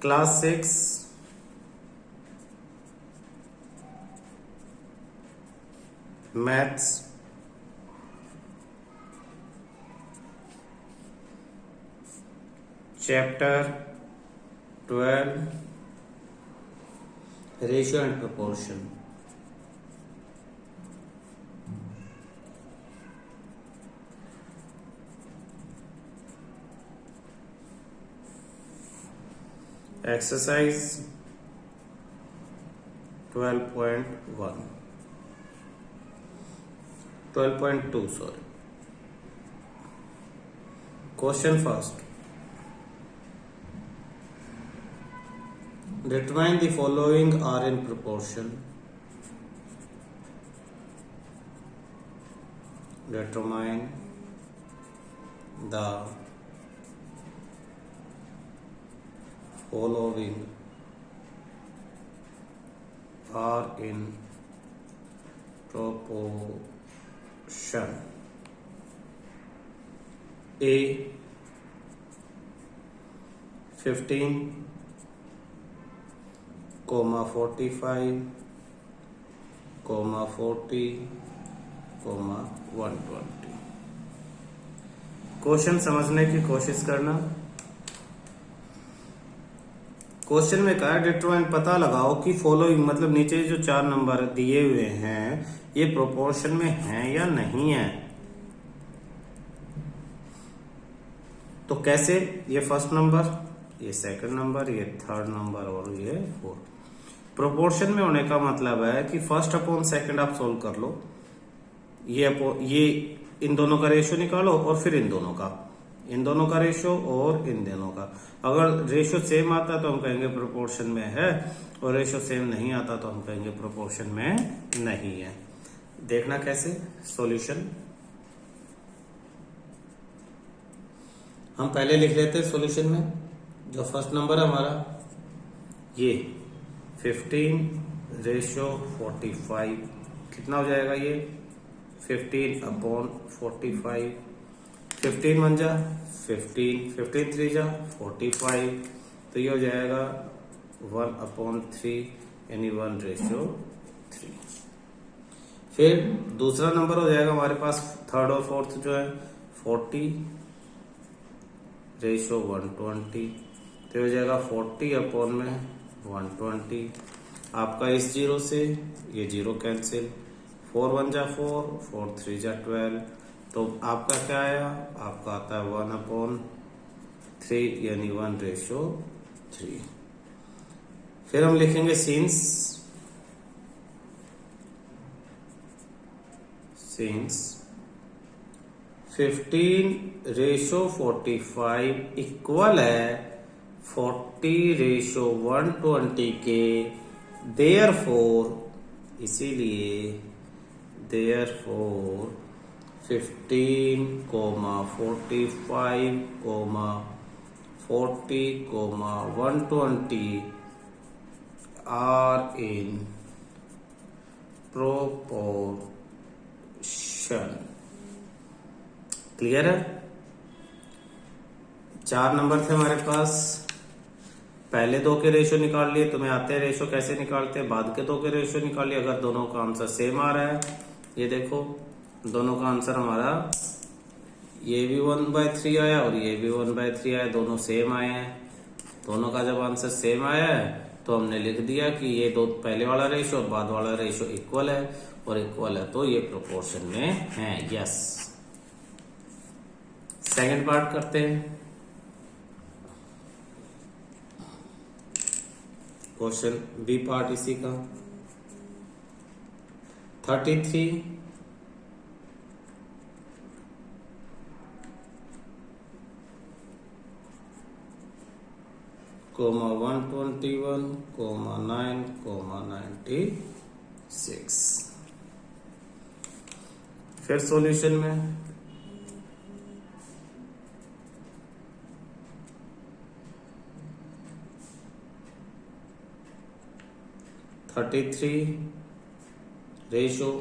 Class 6 maths chapter 12 ratio and proportion. Exercise 12.2 sorry. Question first, determine the following are in proportion. Determine the following are in proportion. A 15, 45, 40, 120। Question समझने की कोशिश करना। Question में कहा determine पता लगाओ कि फॉलोइंग मतलब नीचे जो 4 नंबर दिए हुए हैं ये प्रोपोर्शन में हैं या नहीं है। तो कैसे, ये फर्स्ट नंबर, ये सेकंड नंबर, ये थर्ड नंबर और ये फोर्थ। प्रोपोर्शन में होने का मतलब है कि फर्स्ट अपॉन सेकंड आप सोल्व कर लो, ये इन दोनों का रेशियो निकालो और फिर इन दोनों का रेशियो और इन दोनों का। अगर रेशियो सेम आता तो हम कहेंगे प्रोपोर्शन में है, और रेशियो सेम नहीं आता तो हम कहेंगे प्रोपोर्शन में नहीं है। देखना कैसे सॉल्यूशन। हम पहले लिख लेते हैं सॉल्यूशन में। जो फर्स्ट नंबर है हमारा ये 15 रेशियो 45 कितना हो जाएगा, ये 15 अपॉन 45। 15 1 जा 15, 15 3 जा 45, तो ये हो जाएगा 1 अपॉन 3 यानी 1 रेशियो 3। फिर दूसरा नंबर हो जाएगा हमारे पास थर्ड और फोर्थ जो है 40 रेशियो 120, तो हो जाएगा 40 अपॉन में 120। आपका इस जीरो से ये जीरो कैंसिल, 4 1 जा 4, 4 3 जा 12, तो आपका क्या आया, आपका आता है 1 अपॉन 3 यानी 1 रेशियो 3। फिर हम लिखेंगे सिंस 15 रेशियो 45 इक्वल है 40 रेशियो 120 के, देयरफॉर इसीलिए 15, 45, 40, 120 are in proportion। क्लियर है। 4 नंबर थे हमारे पास, पहले 2 के रेशियो निकाल लिए। तुम्हें आते हैं रेशियो कैसे निकालते हैं, बाद के 2 के रेशियो निकालिए। अगर दोनों का आंसर सेम आ रहा है, ये देखो दोनों का आंसर हमारा ये भी 1/3 आया और ये भी 1/3 आया, दोनों सेम आए हैं। दोनों का जब आंसर सेम आया है तो हमने लिख दिया कि ये दो पहले वाला रेशियो और बाद वाला रेशियो इक्वल है, और इक्वल है तो ये प्रोपोर्शन में है। यस। सेकंड पार्ट करते हैं। क्वेश्चन बी पार्ट इसी का 33 121, 9, 96। फिर सॉल्यूशन में 33 रेशो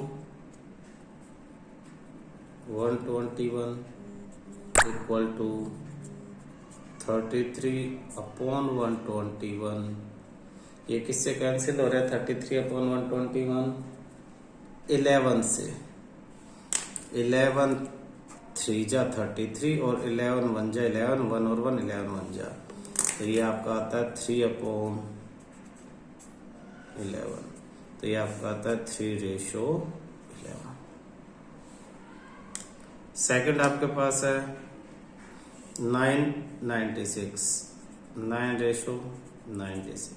121 इक्वल टू 33/121, ये किससे कैंसिल हो रहा है? 33/121 11 से। 11 3 जा 33 और 11 1 जा 11, 1 और 1 11 1 जा, तो ये आपका आता है 3/11, तो ये आपका आता है 3:11। सेकंड आपके पास है 996, 9:96,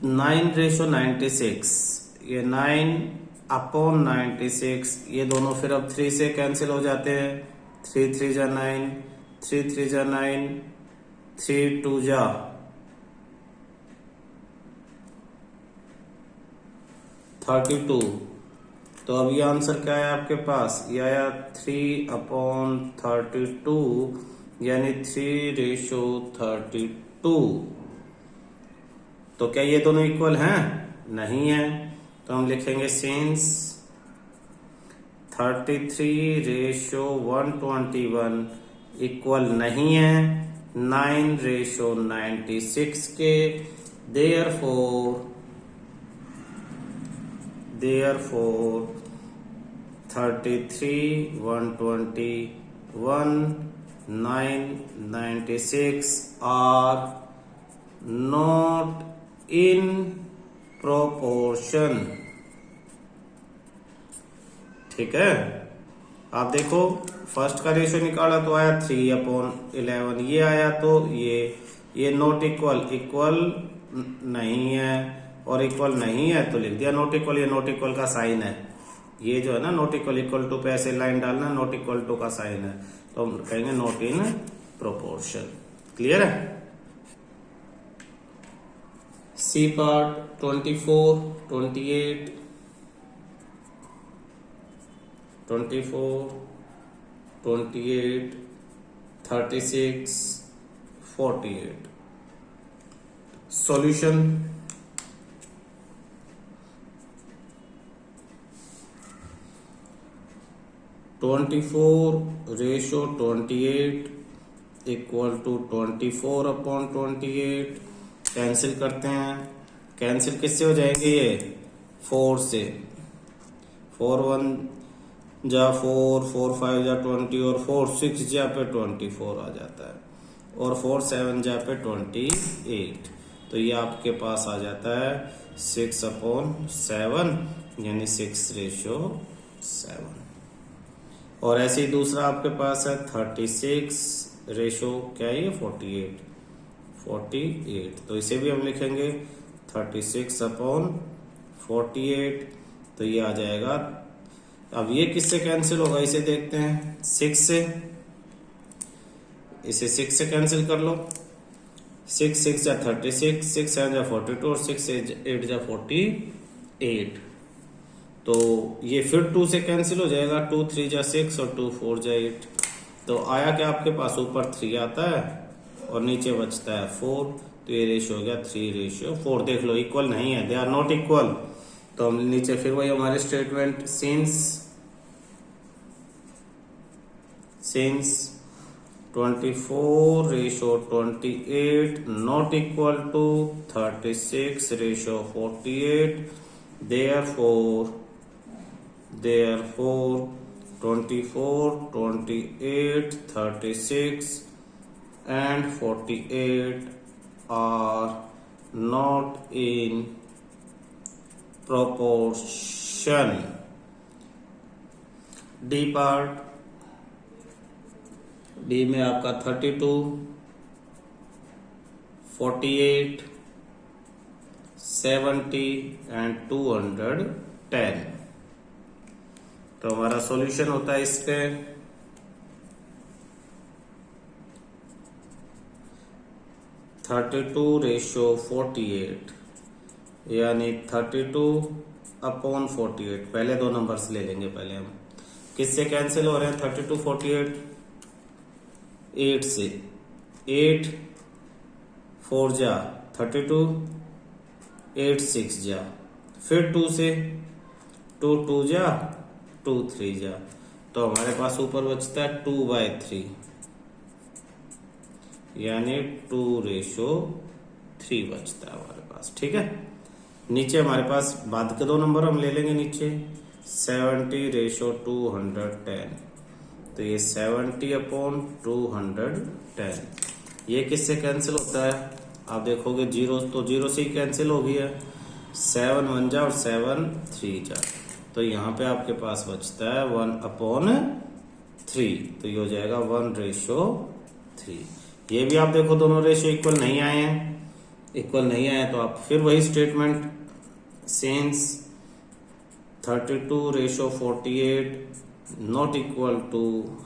9:96, ये 9/96, ये दोनों फिर अब 3 से कैंसिल हो जाते हैं। 3 3 जा 9, 3 3 जा 9, 3 2 जा 32। तो अब ये आंसर क्या है आपके पास? ये आया 3/32, यानी 3:32। तो क्या ये दोनों इक्वल हैं? नहीं है, तो हम लिखेंगे सिंस 33:121 इक्वल नहीं है 9:96 के, therefore 33/121 996 are not in proportion। ठीक है, आप देखो फर्स्ट का रेशियो निकाला तो आया 3/11, ये आया तो ये नॉट इक्वल नहीं है, और इक्वल नहीं है तो लिख दिया नॉट इक्वल। ये नॉट इक्वल का साइन है, ये जो है ना नॉट इक्वल टू पे ऐसे लाइन डालना, नॉट इक्वल टू का साइन है, तो हम कहेंगे नॉट इन प्रोपोर्शन। क्लियर है? C part 24, 28, 36, 48। Solution (24:28) equal to 24/28। Cancel करते हैं, कैंसिल किससे हो जाएंगे? ये 4 से, 4 1 जा 4, 4 5 जा 20, और 4 6 जा पे 24 आ जाता है, और 4 7 जा पे 28। तो ये आपके पास आ जाता है 6/7, यानी 6:7। और ऐसे ही दूसरा आपके पास है 36 रेशो क्या है ये 48। तो इसे भी हम लिखेंगे 36/48, तो ये आ जाएगा। अब ये किससे कैंसिल होगा इसे देखते हैं, 6 से। इसे 6 से कैंसिल कर लो, 6 6 जा 36, 6 7 जा 42, और 6 8 जा 48। तो ये फिर 2 से कैंसिल हो जाएगा, 2 3 जा 6 और 2 4 जा 8। तो आया क्या आपके पास? ऊपर 3 आता है और नीचे बचता है 4, तो ये रेशियो हो गया 3:4। देख लो इक्वल नहीं है, दे आर नॉट इक्वल। तो हम नीचे फिर वही हमारे statement, since 24:28 not equal to 36:48, therefore 24, 28, 36 and 48 are not in proportion। D part, D में आपका 32, 48, 70 एंड 210। तो हमारा सॉल्यूशन होता है इस पे 32:48, यानी 32/48। पहले दो नंबर्स ले लेंगे, पहले हम किससे कैंसिल हो रहे हैं? 32 48 8 से, 8 4 जा 32, 8 6 जा, फिर 2 से, 2 2 जा 2 3 जा, तो हमारे पास ऊपर बचता है 2/3। यानी 2:3 बचता है हमारे पास। ठीक है, नीचे हमारे पास बाद के दो नंबर हम ले लेंगे नीचे 70:210, तो ये 70/210 ये किससे कैंसिल होता है? आप देखोगे जीरो, तो जीरो से ही कैंसिल हो गया, 7 1 जा और 7 3 जा, तो यहाँ पे आपके पास बचता है 1/3, तो ये हो जाएगा 1:3। ये भी आप देखो दोनों रेशियो इक्वल नहीं आए हैं, इक्वल नहीं आए तो आप फिर वही statement, since 32:48 not equal to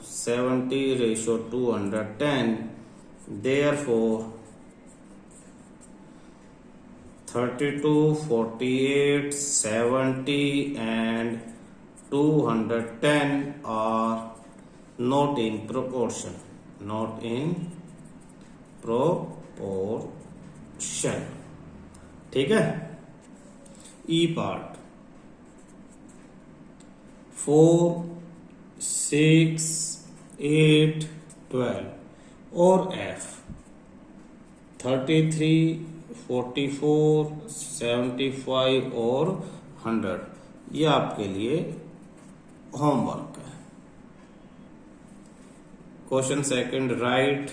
70:210, therefore 32, 48, 70 and 210 are not in proportion, not in proportion। ठीक है, ई पार्ट 4, 6, 8, 12 और एफ 33, 44, 75 और 100, ये आपके लिए होमवर्क है। क्वेश्चन सेकंड, राइट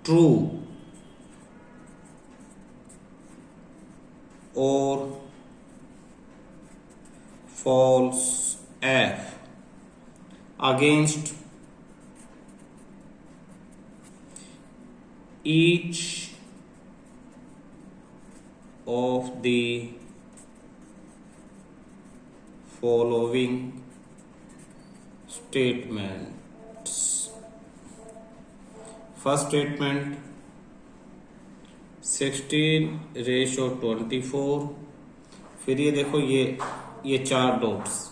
ट्रू और false F against each of the following statements। First statement 16:24, फिर ये देखो ये 4 डॉट्स,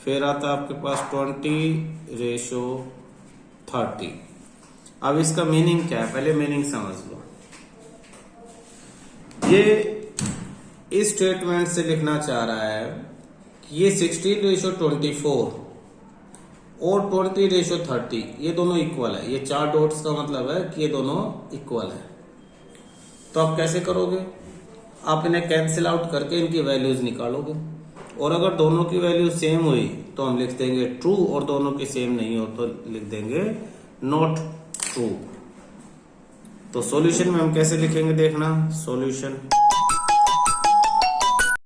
फिर आता है आपके पास 20:30। अब इसका मीनिंग क्या है, पहले मीनिंग समझ लो। ये इस स्टेटमेंट से लिखना चाह रहा है कि ये 16:24 और 20:30 ये दोनों इक्वल है। ये 4 डॉट्स का मतलब है कि ये दोनों इक्वल है। तो आप कैसे करोगे? आप इन्हें कैंसिल आउट करके इनकी वैल्यूज निकालोगे, और अगर दोनों की वैल्यू सेम हुई तो हम लिख देंगे ट्रू, और दोनों की सेम नहीं हो तो लिख देंगे नॉट ट्रू। तो सॉल्यूशन में हम कैसे लिखेंगे देखना, सॉल्यूशन